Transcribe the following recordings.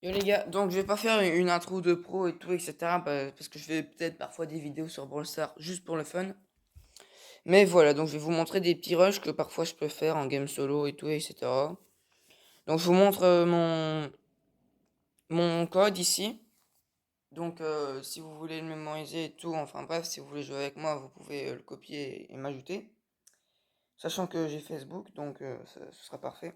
Yo les gars, donc je vais pas faire une intro de pro et tout, etc. Parce que je fais peut-être parfois des vidéos sur Brawl Stars juste pour le fun. Mais voilà, donc je vais vous montrer des petits rushs que parfois je peux faire en game solo et tout, etc. Donc je vous montre mon code ici. Donc si vous voulez le mémoriser et tout, enfin bref, si vous voulez jouer avec moi, vous pouvez le copier et m'ajouter. Sachant que j'ai Facebook, donc ce sera parfait.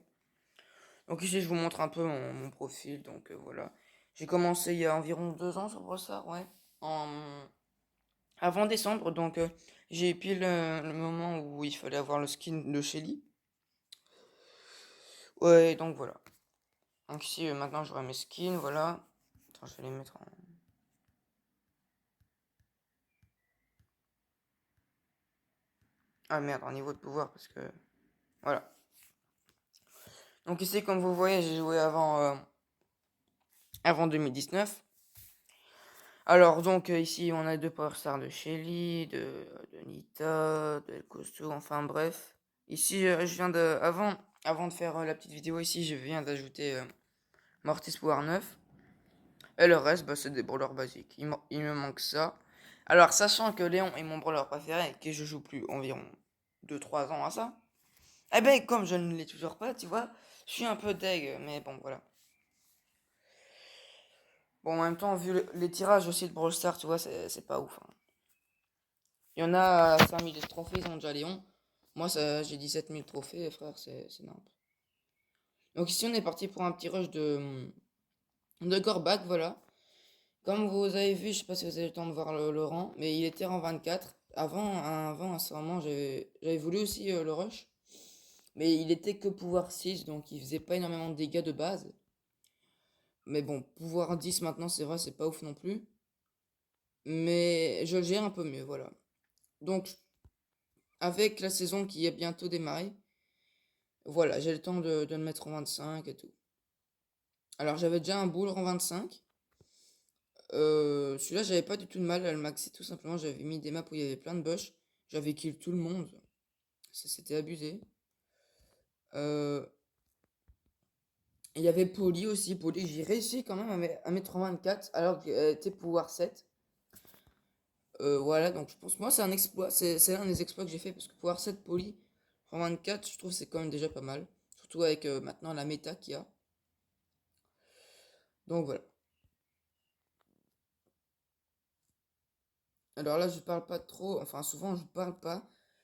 Donc ici je vous montre un peu mon profil, donc voilà. J'ai commencé il y a environ 2 ans sur Brawl Stars, ouais. En, Avant décembre, donc j'ai pile le moment où il fallait avoir le skin de Shelly. Ouais, donc voilà. Donc ici, maintenant j'aurai mes skins, voilà. Attends, je vais les mettre en... Ah merde, en niveau de pouvoir, parce que... Voilà. Donc ici, comme vous voyez, j'ai joué avant 2019. Alors donc ici, on a deux Power Stars de Shelly, de Nita, de El Costo, enfin bref. Ici, je viens de... Avant de faire la petite vidéo ici, je viens d'ajouter Mortis Power 9. Et le reste, bah, c'est des brawlers basiques. Il me manque ça. Alors, sachant que Léon est mon brawler préféré et que je joue plus environ 2 3 ans à ça, eh ben, comme je ne l'ai toujours pas, tu vois, je suis un peu deg, mais bon, voilà. Bon, en même temps, vu les tirages aussi de Brawl Stars, tu vois, c'est pas ouf, hein. Il y en a 5000 trophées, ils ont déjà Léon. Moi, j'ai 17 000 trophées, frère, c'est nimp. Donc ici, on est parti pour un petit rush de Gorback, voilà. Comme vous avez vu, je sais pas si vous avez le temps de voir le rang, mais il était rang 24. Avant, à ce moment, j'avais voulu aussi le rush, mais il était que pouvoir 6, donc il faisait pas énormément de dégâts de base. Mais bon, pouvoir 10 maintenant, c'est vrai, c'est pas ouf non plus. Mais je le gère un peu mieux, voilà. Donc, avec la saison qui est bientôt démarrée, voilà, j'ai le temps de le mettre en 25 et tout. Alors, j'avais déjà un boule en 25. Celui-là, j'avais pas du tout de mal à le maxer, tout simplement. J'avais mis des maps où il y avait plein de bush. J'avais kill tout le monde. Ça, c'était abusé. Euh, Il y avait Poli aussi. Poli, j'ai réussi quand même à mettre en 24 alors qu'elle était pouvoir 7. Voilà, donc je pense, moi, c'est un exploit. C'est un des exploits que j'ai fait parce que pouvoir 7 Poli en 24, je trouve que c'est quand même déjà pas mal. Surtout avec maintenant la méta qu'il y a. Donc voilà. Alors là, je parle pas trop. Enfin, souvent, je parle pas.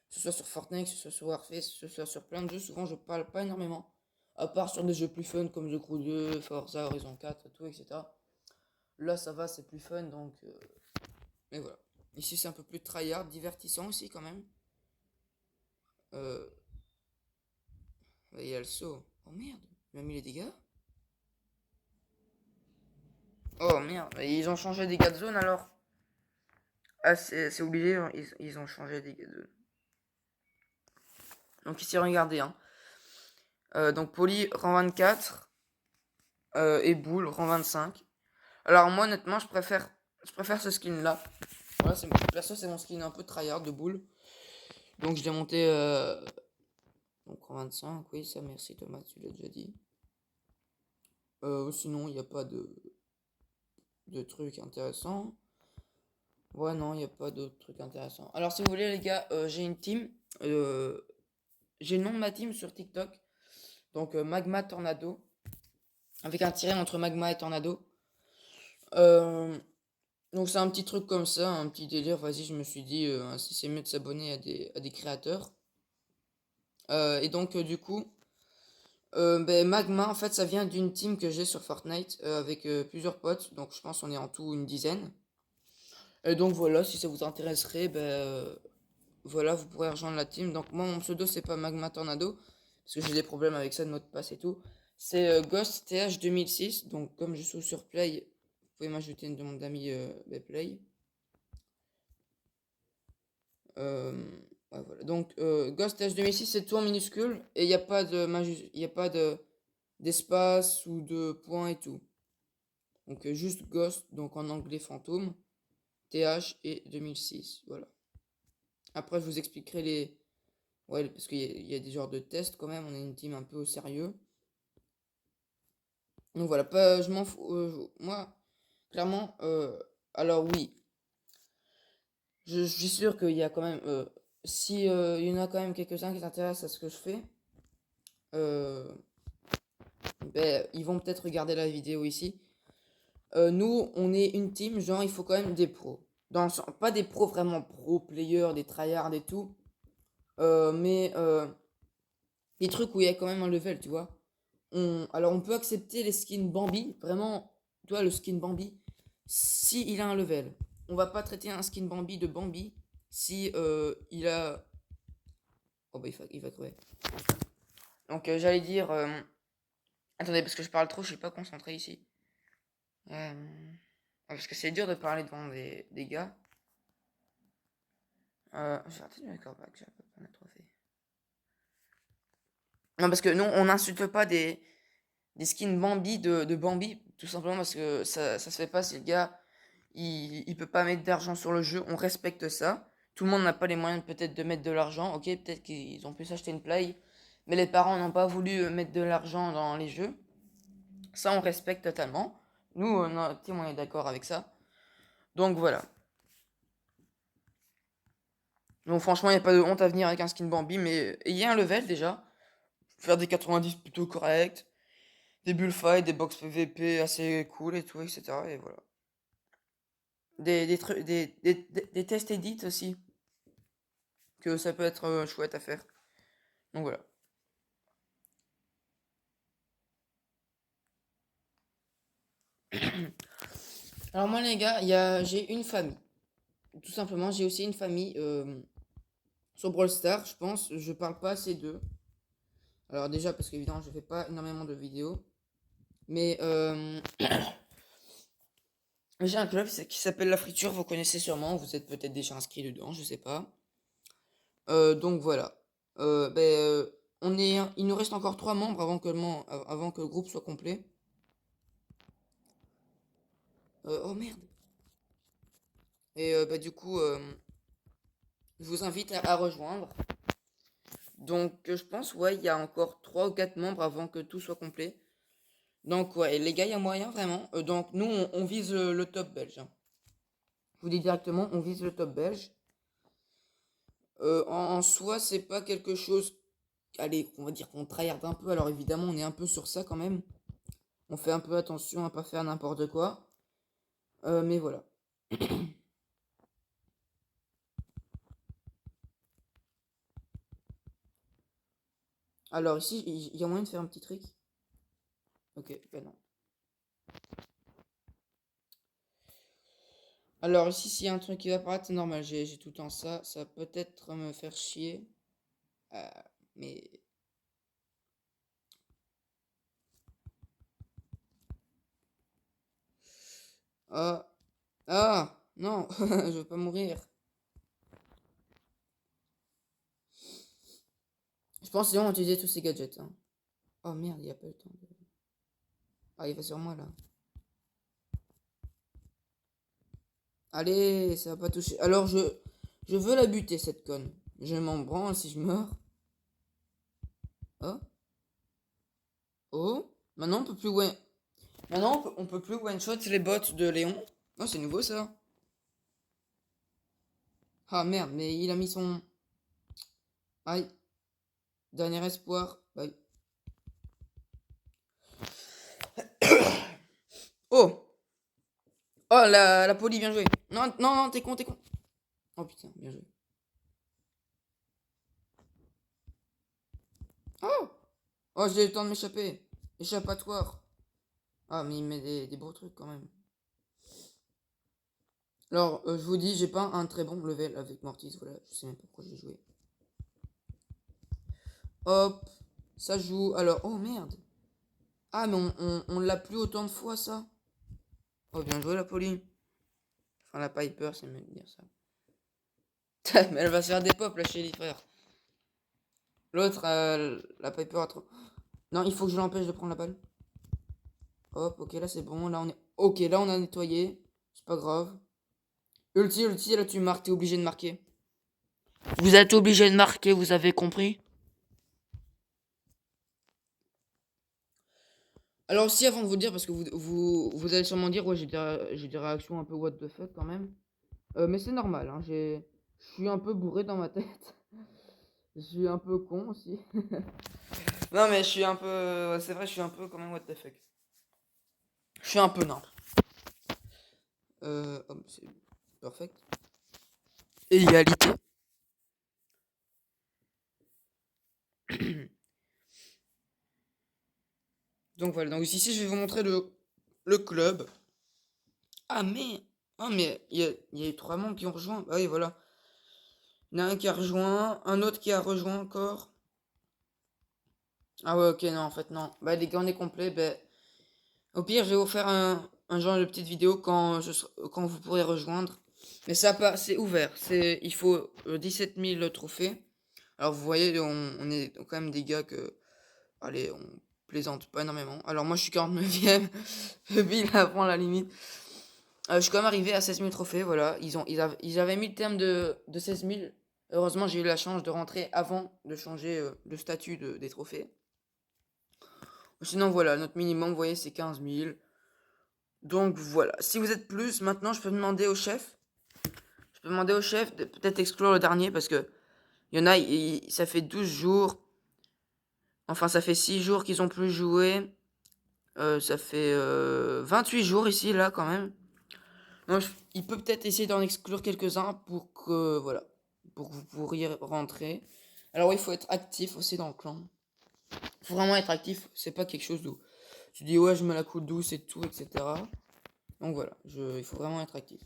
Que ce soit sur Fortnite, que ce soit sur Warface, que ce soit sur plein de jeux. Souvent, je parle pas énormément. À part sur des jeux plus fun comme The Crew 2, Forza Horizon 4, et tout, etc. Là, ça va, c'est plus fun, donc... Mais voilà. Ici, c'est un peu plus tryhard, divertissant aussi, quand même. Euh... Il y a le saut. Oh merde, il m'a mis les dégâts. Oh merde, ils ont changé les dégâts de zone, alors. Ah, c'est obligé, hein, ils ont changé les dégâts de zone. Donc ici, regardez, hein. Donc, Poly, rang 24. Et Boule, rang 25. Alors moi, honnêtement, je préfère ce skin-là. Voilà, perso, c'est mon skin un peu tryhard de Boule. Donc je l'ai monté... Donc rang 25, oui, ça, merci Thomas, tu l'as déjà dit. Sinon, il n'y a pas de trucs intéressants. Ouais, non, il n'y a pas d'autres trucs intéressants. Alors, si vous voulez, les gars, j'ai une team. Euh, j'ai le nom de ma team sur TikTok. Donc, Magma Tornado. Avec un tiret entre Magma et Tornado. Euh, donc, c'est un petit truc comme ça, un petit délire. Vas-y, je me suis dit, si c'est mieux de s'abonner à des créateurs. Et donc, du coup, ben, Magma, en fait, ça vient d'une team que j'ai sur Fortnite avec plusieurs potes. Donc, je pense qu'on est en tout une dizaine. Et donc, voilà, si ça vous intéresserait, ben, voilà, vous pourrez rejoindre la team. Donc, moi, mon pseudo, c'est pas Magma Tornado. Parce que j'ai des problèmes avec ça de mot de passe et tout. C'est Ghost TH 2006. Donc, comme je suis sur Play, vous pouvez m'ajouter une demande d'amis ben, Play. Ouais, voilà. Donc, Ghost TH 2006, c'est tout en minuscule. Et il n'y a pas y a pas d'espace ou de points et tout. Donc, juste Ghost, donc en anglais fantôme, TH et 2006. Voilà. Après, je vous expliquerai les. Ouais, parce qu'il y a des genres de tests quand même. On est une team un peu au sérieux. Donc voilà, pas, je m'en fous. Moi, clairement, alors oui, je suis sûr qu'il y a quand même, si il y en a quand même quelques-uns qui s'intéressent à ce que je fais, euh, ben, ils vont peut-être regarder la vidéo ici. Nous, on est une team, genre, il faut quand même des pros. Pas des pros vraiment pro players, des tryhards et tout, mais des trucs où il y a quand même un level, tu vois. Alors, on peut accepter les skins Bambi, vraiment, tu vois, le skin Bambi, si il a un level. On va pas traiter un skin Bambi de Bambi si il a. Oh bah, il va crever. Donc, j'allais dire. Attendez, parce que je parle trop, je suis pas concentré ici. Parce que c'est dur de parler devant des gars. J'ai raté le recordback, j'ai pas trop fait. Non, parce que nous, on n'insulte pas des skins Bambi de Bambi, tout simplement parce que ça se fait pas si le gars il peut pas mettre d'argent sur le jeu, on respecte ça. Tout le monde n'a pas les moyens peut-être de mettre de l'argent, ok, peut-être qu'ils ont pu s'acheter une play, mais les parents n'ont pas voulu mettre de l'argent dans les jeux. Ça, on respecte totalement. Nous, notre team, on est d'accord avec ça. Donc voilà. Donc franchement, il n'y a pas de honte à venir avec un skin Bambi, mais il y a un level déjà. Faire des 90 plutôt correct, des bullfights, des box PVP assez cool et tout, etc. Et voilà. Des tests edits aussi, que ça peut être chouette à faire. Donc voilà. Alors moi les gars, j'ai une famille. Tout simplement, j'ai aussi une famille sur Brawl Stars, je pense. Je parle pas assez d'eux. Alors déjà parce qu'évidemment je fais pas énormément de vidéos. Mais j'ai un club qui s'appelle La Friture, vous connaissez sûrement, vous êtes peut-être déjà inscrit dedans, je sais pas. Donc voilà. Il nous reste encore 3 membres avant que le groupe soit complet. Oh merde. Et du coup, je vous invite à rejoindre. Donc je pense, ouais, il y a encore 3 ou 4 membres avant que tout soit complet. Donc ouais, les gars, il y a moyen vraiment. Donc nous, on vise le top belge, hein. Je vous dis directement, on vise le top belge. En soi, c'est pas quelque chose. Allez, on va dire qu'on tryhard un peu. Alors évidemment, on est un peu sur ça quand même. On fait un peu attention à pas faire n'importe quoi. Mais voilà. Alors ici, il y a moyen de faire un petit trick. Ok, ben non. Alors ici, s'il y a un truc qui va apparaître, c'est normal. J'ai tout le temps ça. Ça va peut-être me faire chier. Euh, mais. Ah. Ah. Non. Je veux pas mourir. Je pense qu'ils vont utiliser tous ces gadgets, hein. Oh merde, il y a pas le temps. Ah, il va sur moi là. Allez, ça va pas toucher. Alors je veux la buter cette conne. Je m'en branle si je meurs. Oh. Oh. Maintenant on peut plus Maintenant on peut plus one shot les bots de Léon. Oh, c'est nouveau ça. Ah merde, mais il a mis son. Aïe. Dernier espoir. Bye. Oh. Oh la poli, bien joué. Non, non, non, t'es con, t'es con. Oh putain, bien joué. Oh. Oh, j'ai eu le temps de m'échapper. Échappatoire. Ah, mais il met des beaux trucs quand même. Alors, je vous dis, j'ai pas un très bon level avec Mortis, voilà, je sais même pas pourquoi j'ai joué. Hop, ça joue. Alors, oh merde. Ah, mais on l'a plus autant de fois, ça. Oh, bien joué, la Pauline. Enfin, la Piper, c'est mieux de dire ça. Mais elle va se faire des pop, là, chez les frères. L'autre, la Piper a trop. Non, il faut que je l'empêche de prendre la balle. Hop, ok, là, c'est bon. Là, on est. Ok, là, on a nettoyé. C'est pas grave. Ulti, là, tu marques, t'es obligé de marquer. Vous êtes obligé de marquer, vous avez compris? Alors aussi, avant de vous le dire, parce que vous allez sûrement dire, ouais, j'ai des réactions un peu what the fuck quand même. Mais c'est normal, hein, je suis un peu bourré dans ma tête. Je suis un peu con aussi. Non, mais je suis un peu. Ouais, c'est vrai, je suis un peu quand même what the fuck. Je suis un peu nimp. C'est perfect. Égalité. Donc voilà, donc ici je vais vous montrer le club. Ah mais. Ah mais il y a eu 3 membres qui ont rejoint. Ah oui, voilà. Il y en a un qui a rejoint, un autre qui a rejoint encore. Ah ouais, ok, non, en fait, non. Bah les gars, on est complet. Bah, au pire, je vais vous faire un genre de petite vidéo quand vous pourrez rejoindre. Mais ça, c'est ouvert. Il faut 17 000 trophées. Alors vous voyez, on est quand même des gars que... Allez, on plaisante pas énormément. Alors moi, je suis 49ème. Bill avant la limite. Je suis quand même arrivé à 16 000 trophées, voilà. Ils avaient mis le terme de 16 000. Heureusement, j'ai eu la chance de rentrer avant de changer le statut des trophées. Sinon, voilà, notre minimum, vous voyez, c'est 15 000. Donc voilà. Si vous êtes plus, maintenant, je peux demander au chef. Je peux demander au chef de peut-être exclure le dernier parce que il y en a, ça fait 12 jours. Enfin, ça fait 6 jours qu'ils ont plus joué. Ça fait 28 jours ici, là, quand même. Donc, il peut peut-être essayer d'en exclure quelques-uns pour que, voilà, pour que vous pourriez rentrer. Alors oui, il faut être actif aussi dans le clan. Il faut vraiment être actif. C'est pas quelque chose où tu dis ouais, je me la coule douce et tout, etc. Donc voilà, il faut vraiment être actif.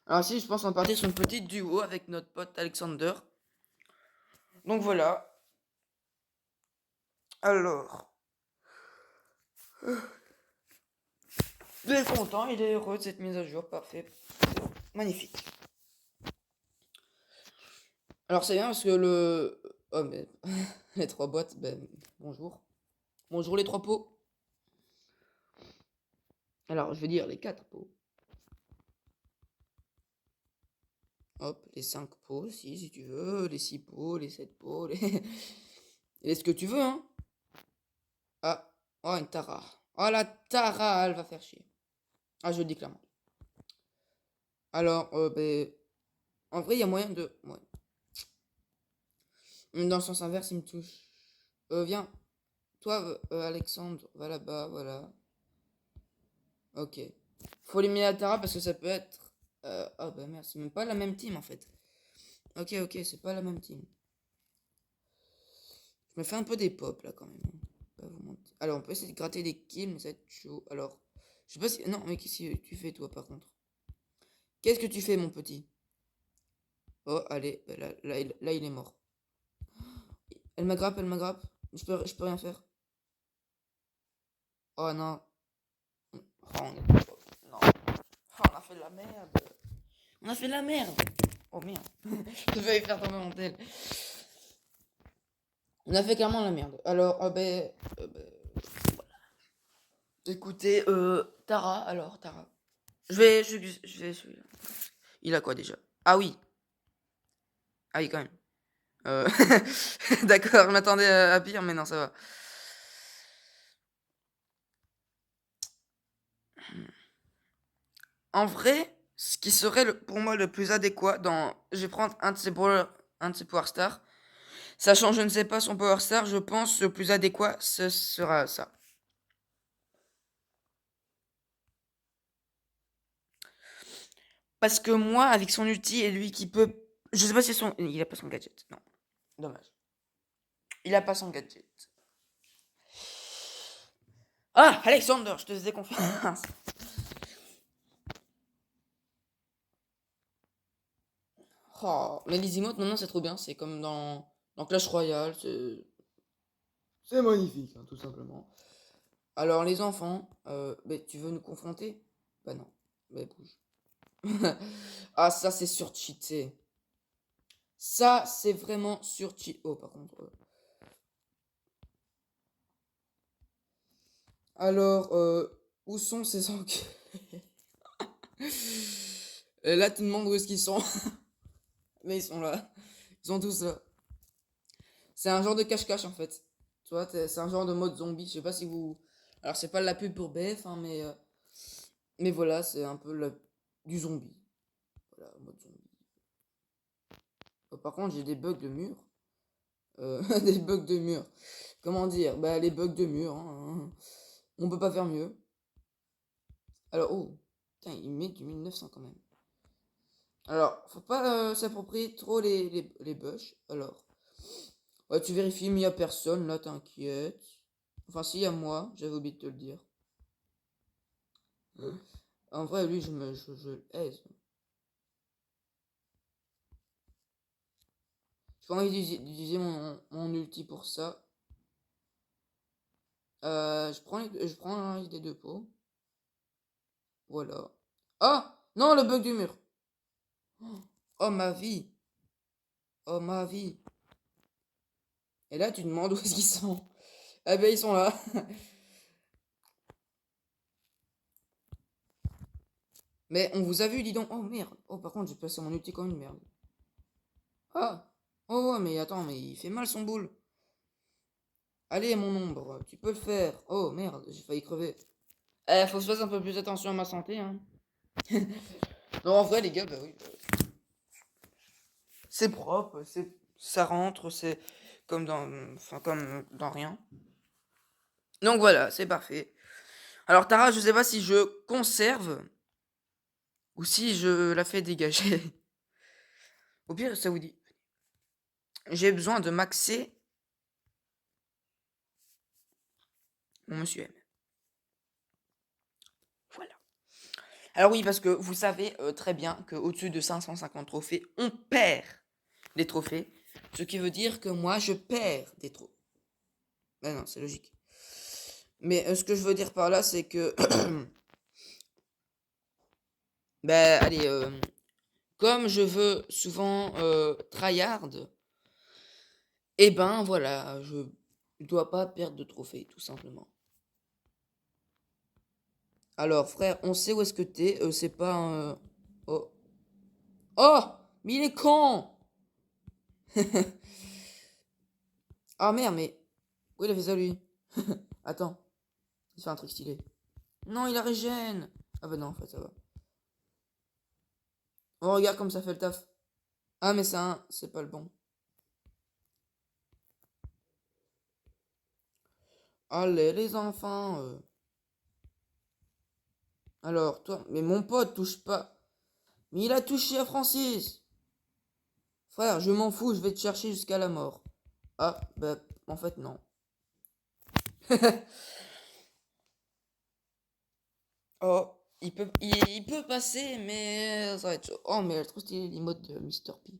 Alors si, je pense en partir sur une petite duo avec notre pote Alexander. Donc voilà. Alors, il est content, il est heureux de cette mise à jour, parfait. Magnifique. Alors c'est bien parce que le... Oh mais... les 3 boîtes, ben bonjour. Bonjour les 3 pots. Alors je veux dire les 4 pots. Hop, les 5 pots aussi si tu veux, les 6 pots, les 7 pots, les... et ce que tu veux, hein. Ah, oh une Tara. Oh la Tara, elle va faire chier. Ah je le dis clairement. Alors, ben... En vrai, il y a moyen de... Ouais. Dans le sens inverse, il me touche. Viens. Toi, Alexandre, va là-bas, voilà. Ok. Faut éliminer la Tara parce que ça peut être... oh bah merde, c'est même pas la même team en fait. Ok, ok, c'est pas la même team. Je me fais un peu des pop là quand même, hein. Pas vous mentir. Alors on peut essayer de gratter des kills, mais ça va être chaud. Alors, je sais pas si... Non, mais qu'est-ce que tu fais toi par contre? Qu'est-ce que tu fais mon petit? Oh, allez, bah, là, il est mort. Elle m'aggrappe, elle m'aggrappe. Je peux rien faire. Oh non. Oh, non. Oh, on a fait de la merde. On a fait de la merde. Oh merde. Je vais faire tomber mon tel. On a fait clairement la merde. Alors, écoutez, Tara, alors, Tara. Je vais celui-là. Il a quoi déjà? Ah oui. Ah oui, quand même. Euh, D'accord, je m'attendais à pire, mais non, ça va. En vrai, ce qui serait pour moi le plus adéquat dans... Je vais prendre un de ses Power Stars. Sachant, je ne sais pas son Power Star, je pense le plus adéquat, ce sera ça. Parce que moi, avec son ulti et lui qui peut... Je sais pas si son... Il a pas son gadget. Non. Dommage. Il a pas son gadget. Ah, Alexander, je te faisais confiance. Oh, mais les emotes, maintenant, c'est trop bien. C'est comme dans Clash Royale. C'est magnifique, hein, tout simplement. Alors, les enfants, tu veux nous confronter? Bah non. Bah bouge. Ah, ça, c'est surcheaté. Ça, c'est vraiment surcheaté. Oh, par contre... Alors, où sont ces enquêtes? Là, tu te demandes où est-ce qu'ils sont. Mais ils sont là. Ils sont tous là. C'est un genre de cache-cache en fait. Tu vois, c'est un genre de mode zombie. Je sais pas si vous Alors, c'est pas de la pub pour BF, hein, mais voilà, c'est un peu du zombie. Voilà, mode zombie. Par contre, j'ai des bugs de mur. Des bugs de mur. Comment dire? Bah, les bugs de mur, hein. On peut pas faire mieux. Alors, oh, putain, il met du 1900 quand même. Alors, faut pas s'approprier trop les bugs. Alors, ouais, tu vérifies, mais il y a personne, là, t'inquiète. Enfin, si, il y a moi, j'avais oublié de te le dire. En vrai, lui, je aise. J'ai pas envie d'utiliser mon ulti pour ça. Je prends les deux pots. Voilà. Ah! Non, le bug du mur. Oh, ma vie. Oh, ma vie. Et là, tu te demandes où est-ce qu'ils sont. Ah ben, ils sont là. Mais on vous a vu, dis donc. Oh, merde. Oh, par contre, j'ai placé mon ulti comme une merde. Ah! Oh, mais attends, mais il fait mal son boule. Allez, mon ombre, tu peux le faire. Oh, merde, j'ai failli crever. Faut que je fasse un peu plus attention à ma santé, hein. Non, en vrai, les gars, bah oui. C'est propre, ça rentre, c'est comme dans rien. Donc voilà, c'est parfait. Alors Tara, je sais pas si je conserve ou si je la fais dégager. Au pire, ça vous dit. J'ai besoin de maxer mon monsieur M. Voilà. Alors oui, parce que vous savez très bien qu'au-dessus de 550 trophées, on perd les trophées. Ce qui veut dire que moi, je perds des trophées. Ben non, c'est logique. Mais ce que je veux dire par là, c'est que... ben allez, comme je veux souvent tryhard, eh ben voilà, je dois pas perdre de trophées, tout simplement. Alors frère, on sait où est-ce que t'es, c'est pas un... Oh. Oh! Mais il est con! Ah merde, mais... Pourquoi il a fait ça lui? Attends, il fait un truc stylé. Non, il a régène! Ah bah non, en fait, ça va. Oh, regarde comme ça fait le taf. Ah mais c'est pas le bon. Allez les enfants. Alors, toi, mais mon pote touche pas. Mais il a touché à Francis. Frère, je m'en fous, je vais te chercher jusqu'à la mort. Ah, bah, en fait, non. Oh, il peut passer, mais ça va être chaud. Oh, mais elle est trop stylée l'emote de Mr. P.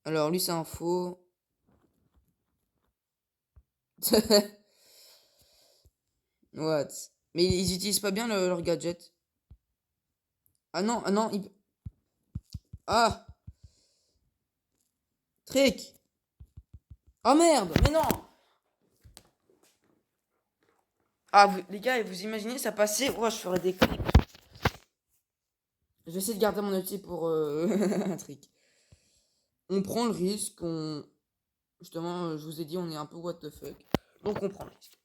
Alors, lui, c'est un faux. What? Mais ils utilisent pas bien leur gadget. Ah non, Ah! Trick! Oh merde, mais non! Ah, les gars, vous imaginez ça passer? Ouais, je ferais des clips. Je vais essayer de garder mon outil pour un trick. On prend le risque, Justement, je vous ai dit, on est un peu what the fuck. Donc on prend le risque.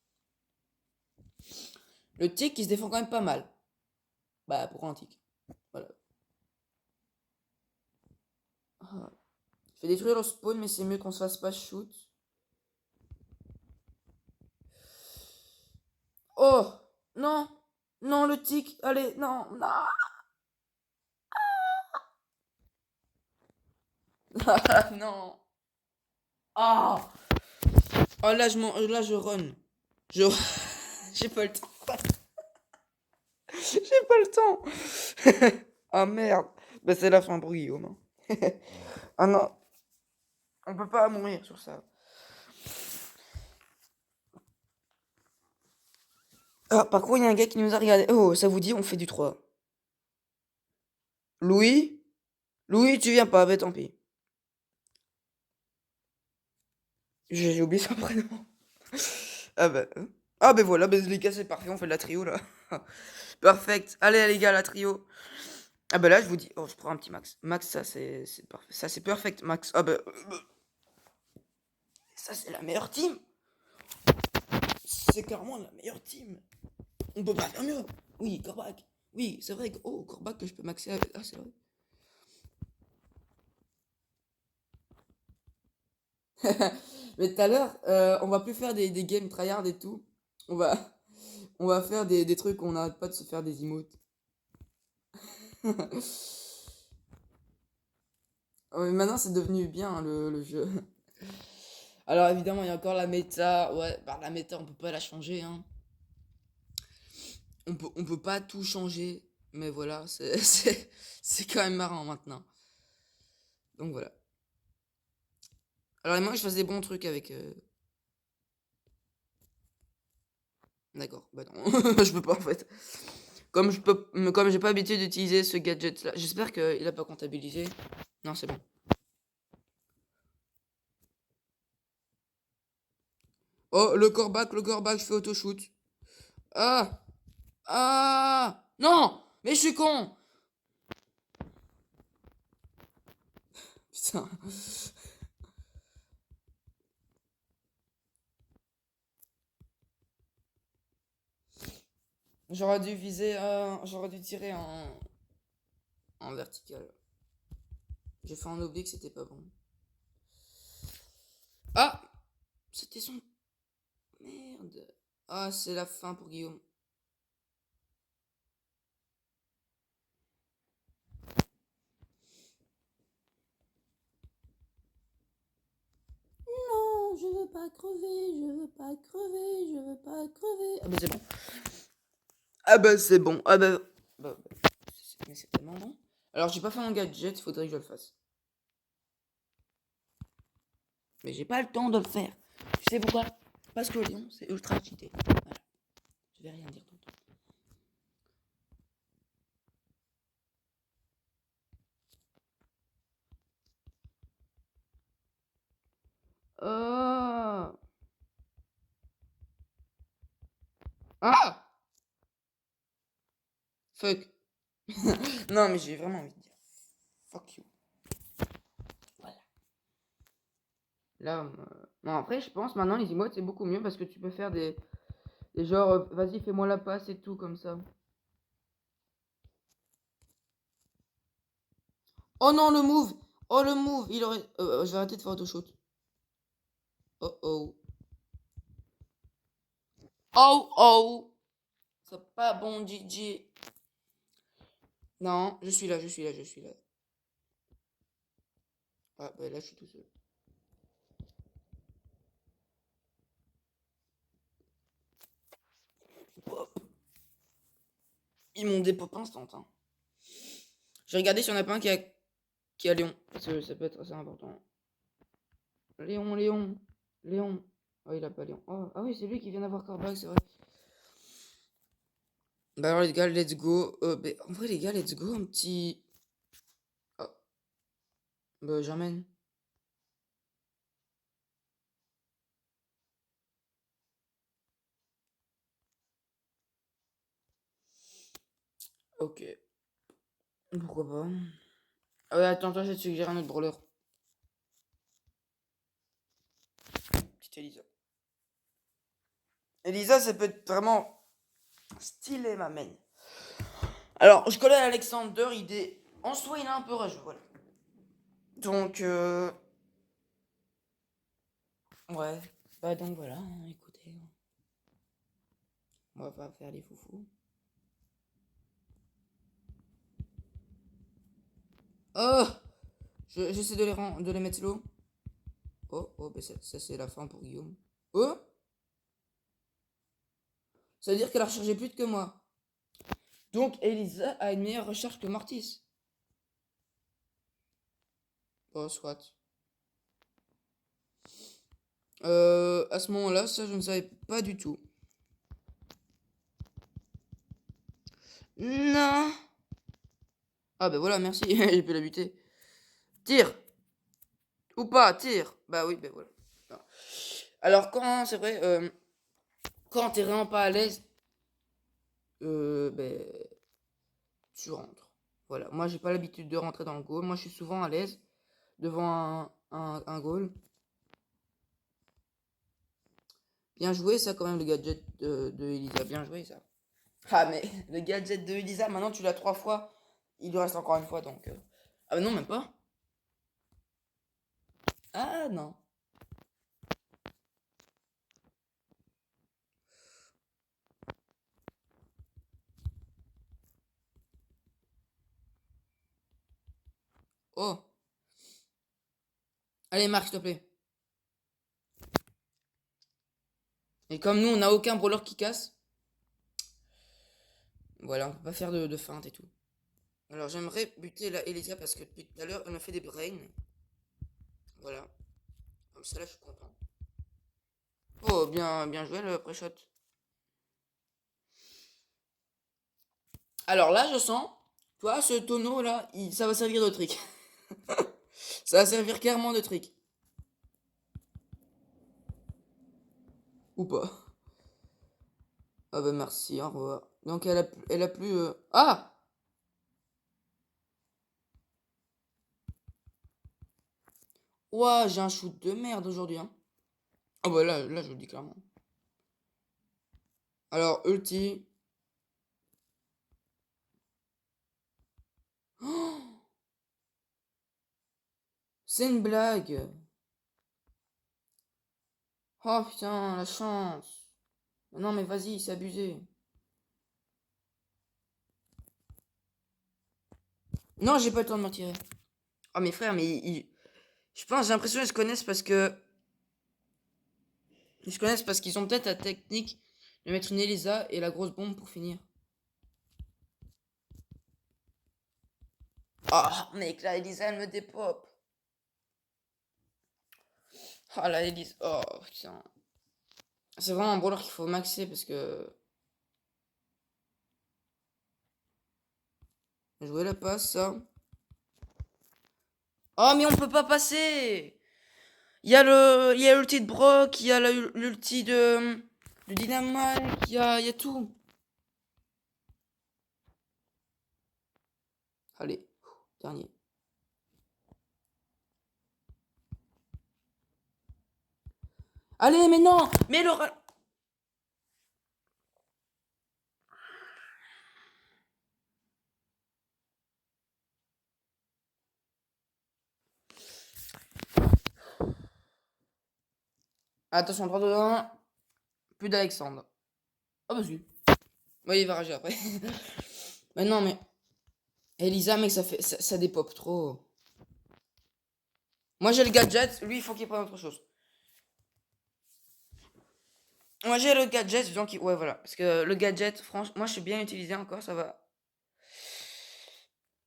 Le tic, il se défend quand même pas mal. Bah, pour un tic. Voilà. Ah. Je vais détruire le spawn, mais c'est mieux qu'on se fasse pas shoot. Oh! Non! Non, le tic! Allez, non! Non! Non! Ah! Oh, là, je run. Je... J'ai pas le temps. J'ai pas le temps. Ah merde. Bah, c'est la fin pour Guillaume, hein. Ah non. On peut pas mourir sur ça. Ah, par contre, il y a un gars qui nous a regardé. Oh, ça vous dit, on fait du 3. Louis? Louis, tu viens pas, bah tant pis. J'ai oublié son prénom. Ah bah. Ah bah voilà, bah, les gars, c'est parfait, on fait de la trio là. Perfect. Allez, les gars, la trio. Ah bah là, je vous dis. Oh, je prends un petit max. Max, ça c'est parfait. Ça c'est perfect, max. Ah bah. Ça c'est la meilleure team. C'est clairement la meilleure team. On peut pas faire mieux. Oui, Corbac. Oui, c'est vrai que... Oh, Corbac que je peux maxer avec... Ah, c'est vrai. Mais tout à l'heure, on va plus faire des games tryhard et tout. On va, on va faire des trucs où on n'arrête pas de se faire des emotes. Oh, mais maintenant, c'est devenu bien hein, le jeu. Alors évidemment, il y a encore la méta. Ouais, bah la méta, on peut pas la changer. Hein. On peut pas tout changer. Mais voilà, c'est quand même marrant maintenant. Donc voilà. Alors moi, je faisais des bons trucs avec... D'accord, bah non, je peux pas en fait. Comme j'ai pas l'habitude d'utiliser ce gadget là, j'espère qu'il a pas comptabilisé. Non, c'est bon. Oh, le corbac, je fais auto-shoot. Ah! Ah! Non! Mais je suis con! Putain. J'aurais dû viser, j'aurais dû tirer en vertical. J'ai fait un oblique, c'était pas bon. Ah! C'était son... Merde. Ah, c'est la fin pour Guillaume. Non, je veux pas crever, je veux pas crever, je veux pas crever. Ah bah c'est bon. Ah bah c'est bon. Ah mais c'est tellement bon. Alors j'ai pas fait mon gadget, il faudrait que je le fasse. Mais j'ai pas le temps de le faire. Tu sais pourquoi? Parce que Lyon, c'est ultra cheaté. Voilà. Je vais rien dire d'autre. Oh. Ah! Fuck. Non, mais j'ai vraiment envie de dire. Fuck you. Voilà. Là, non, après, je pense maintenant les emotes c'est beaucoup mieux parce que tu peux faire des genres, vas-y, fais-moi la passe et tout comme ça. Oh non, le move! Oh le move! Il aurait. Je vais arrêter de faire autoshot. Oh oh. Oh oh! C'est pas bon, GG. Non, je suis là, je suis là, je suis là. Ah, bah là, je suis tout seul. Hop. Ils m'ont des pop instant. Hein. J'ai regardé s'il y en a pas un qui a Léon. Parce que ça peut être assez important. Léon, Léon, Léon. Oh, il a pas Léon. Oh, ah oui, c'est lui qui vient d'avoir Corbac, c'est vrai. Bah alors les gars, let's go. Bah, en vrai les gars, let's go. Un petit... Oh, bah j'emmène. Ok. Pourquoi pas. Ah ouais, attends, toi, je vais te suggérer un autre brawler. Petite Elisa. Elisa, ça peut être vraiment stylé, ma main. Alors, je connais Alexander, en soi, il est un peu rageux, voilà. Donc, ouais. Bah, donc voilà, hein, écoutez. On va pas faire les foufous. Oh! J'essaie de les mettre low. Oh, oh, bah ça c'est la fin pour Guillaume. Oh! Ça veut dire qu'elle a rechargé plus que moi. Donc, Elisa a une meilleure recharge que Mortis. Oh, soit. À ce moment-là, ça, je ne savais pas du tout. Non! Ah, bah voilà, merci, j'ai pu la buter. Tire! Ou pas, tire! Bah oui, bah voilà. Non. Alors, c'est vrai, quand t'es vraiment pas à l'aise, ben, tu rentres. Voilà, moi j'ai pas l'habitude de rentrer dans le goal. Moi je suis souvent à l'aise devant un goal. Bien joué ça quand même, le gadget de Elisa. Bien joué ça. Ah mais le gadget de Elisa, maintenant tu l'as 3 fois. Il lui reste encore une fois donc... Ah non, même pas. Ah non. Oh. Allez Marc, s'il te plaît. Et comme nous on n'a aucun brawler qui casse, voilà, on peut pas faire de feinte et tout. Alors j'aimerais buter la Elisa parce que depuis tout à l'heure elle me fait des brains. Voilà. Comme ça là je suis content. Oh bien joué le pré-shot. Alors là je sens, tu vois ce tonneau là, ça va servir de trick. Ça va servir clairement de trick. Ou pas. Ah bah merci, au revoir. Donc elle a plus... Ah. Ouah, j'ai un shoot de merde aujourd'hui, hein. Ah bah là je le dis clairement. Alors ulti. Oh, c'est une blague. Oh putain, la chance. Non mais vas-y, c'est abusé. Non, j'ai pas le temps de me retirer. Oh mes frères, mais je pense, j'ai l'impression qu'ils se connaissent parce que... Ils se connaissent parce qu'ils ont peut-être la technique de mettre une Elisa et la grosse bombe pour finir. Oh mec, la Elisa elle me dépop. Oh la Elisa, oh putain. C'est vraiment un brawler qu'il faut maxer parce que... Jouer la passe, ça. Oh mais on peut pas passer. Il y a l'ulti de Brock, il y a l'ulti de Dynamite, il y a tout. Allez, dernier. Allez, mais non, mais le... Attention, 3, 2, 1. Plus d'Alexandre. Oh bah si. Ouais, il va rager après. Mais non, mais... Elisa, mec, ça dépop trop. Moi, j'ai le gadget. Lui, il faut qu'il prenne autre chose. Moi, j'ai le gadget. Donc, ouais, voilà. Parce que le gadget, franchement, moi, je suis bien utilisé encore. Ça va.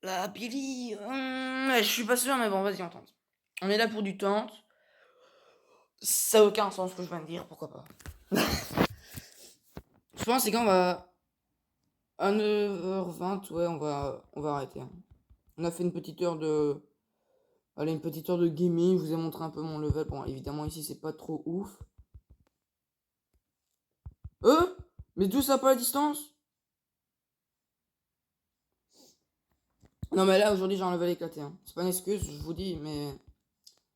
La Billy. Je suis pas sûr, mais bon, vas-y, on tente. On est là pour du tente. Ça n'a aucun sens ce que je viens de dire. Pourquoi pas. Je pense c'est quand on va... À 9h20, ouais, on va arrêter, hein. On a fait une petite heure de... Allez, une petite heure de gaming. Je vous ai montré un peu mon level. Bon, évidemment, ici, c'est pas trop ouf. Mais d'où ça pas la distance? Non, mais là, aujourd'hui, j'ai un level éclaté, hein. C'est pas une excuse, je vous dis, mais...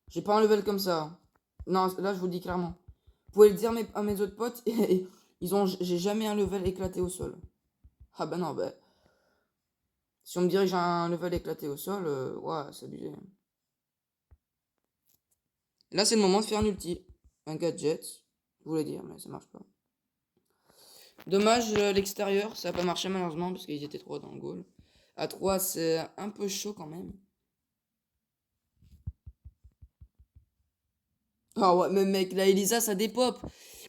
J'ai pas un level comme ça. Non, là, je vous le dis clairement. Vous pouvez le dire à mes autres potes, et j'ai jamais un level éclaté au sol. Ah bah non, bah... Si on me dirait que j'ai un level éclaté au sol, ouais, c'est abusé. Là, c'est le moment de faire un ulti. Un gadget. Je voulais dire, mais ça marche pas. Dommage, l'extérieur, ça a pas marché malheureusement, parce qu'ils étaient trop dans le goal. À 3, c'est un peu chaud quand même. Ah ouais, mais mec, la Elisa, ça dépop.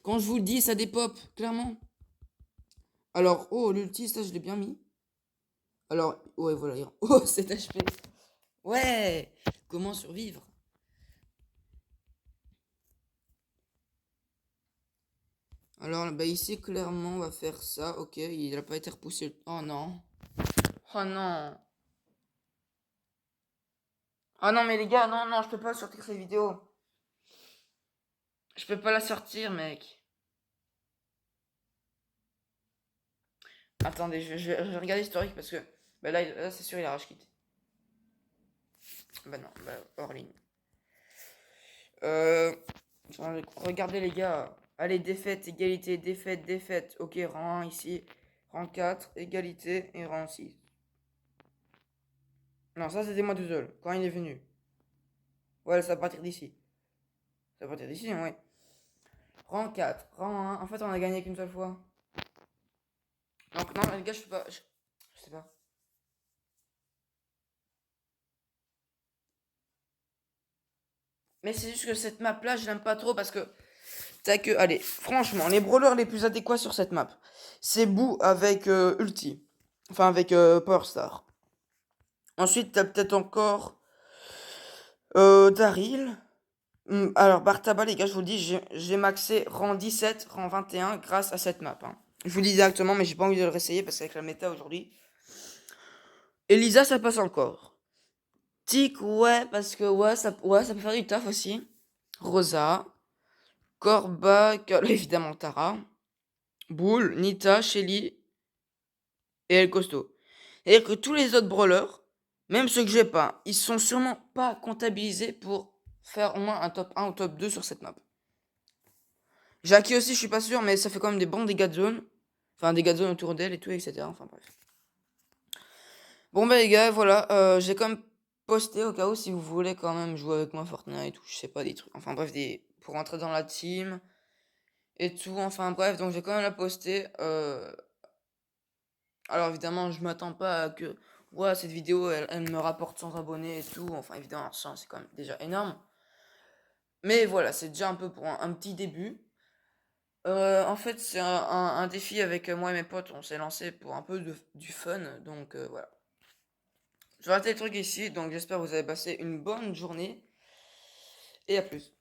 Quand je vous le dis, ça dépop, clairement. Alors, oh, l'ulti, ça, je l'ai bien mis. Alors, ouais, voilà. Oh, 7 HP. Ouais, comment survivre? Alors, bah ici, clairement, on va faire ça. Ok, il n'a pas été repoussé. Oh non. Oh non. Oh non, mais les gars, non, non, je peux pas sortir cette vidéo. Je peux pas la sortir, mec. Attendez, je vais regarder l'historique parce que... Bah là c'est sûr, il a rage quitté. Bah non, bah hors ligne. Euh... Regardez les gars. Allez, défaite, égalité, défaite, défaite. Ok, rang 1 ici. Rang 4, égalité et rang 6. Non, ça c'était moi tout seul, quand il est venu. Ouais, ça va partir d'ici. Ça va partir d'ici, oui. Rang 4, rang 1. En fait, on a gagné qu'une seule fois. Donc, non, les gars, je peux pas. Je sais pas. Mais c'est juste que cette map là, je l'aime pas trop parce que. T'as que. Allez, franchement, les brawlers les plus adéquats sur cette map, c'est Boo avec Ulti. Enfin, avec Power Star. Ensuite, t'as peut-être encore Daryl. Alors, Bartaba, les gars, je vous le dis, j'ai maxé rang 17, rang 21 grâce à cette map, hein. Je vous le dis directement, mais j'ai pas envie de le réessayer parce qu'avec la méta aujourd'hui. Elisa, ça passe encore. Tic, ouais, parce que ouais, ça peut faire du taf aussi. Rosa, Corba, évidemment Tara, Bull, Nita, Shelly et El Costo. C'est-à-dire que tous les autres brawlers, même ceux que j'ai pas, ils sont sûrement pas comptabilisés pour faire au moins un top 1 ou top 2 sur cette map. Jackie aussi, je suis pas sûr, mais ça fait quand même des bons dégâts de zone. Enfin, dégâts de zone autour d'elle et tout, etc. Enfin, bref. Bon, bah, les gars, voilà. J'ai quand même posté au cas où si vous voulez quand même jouer avec moi Fortnite et tout. Je sais pas, des trucs. Enfin, bref, pour entrer dans la team et tout. Enfin, bref, donc j'ai quand même la posté. Alors, évidemment, je m'attends pas à que. Ouais, cette vidéo, elle me rapporte 100 abonnés et tout. Enfin, évidemment, 100, c'est quand même déjà énorme. Mais voilà, c'est déjà un peu pour un petit début. En fait, c'est un défi avec moi et mes potes. On s'est lancé pour un peu du fun. Donc voilà. Je vais arrêter le truc ici. Donc j'espère que vous avez passé une bonne journée. Et à plus.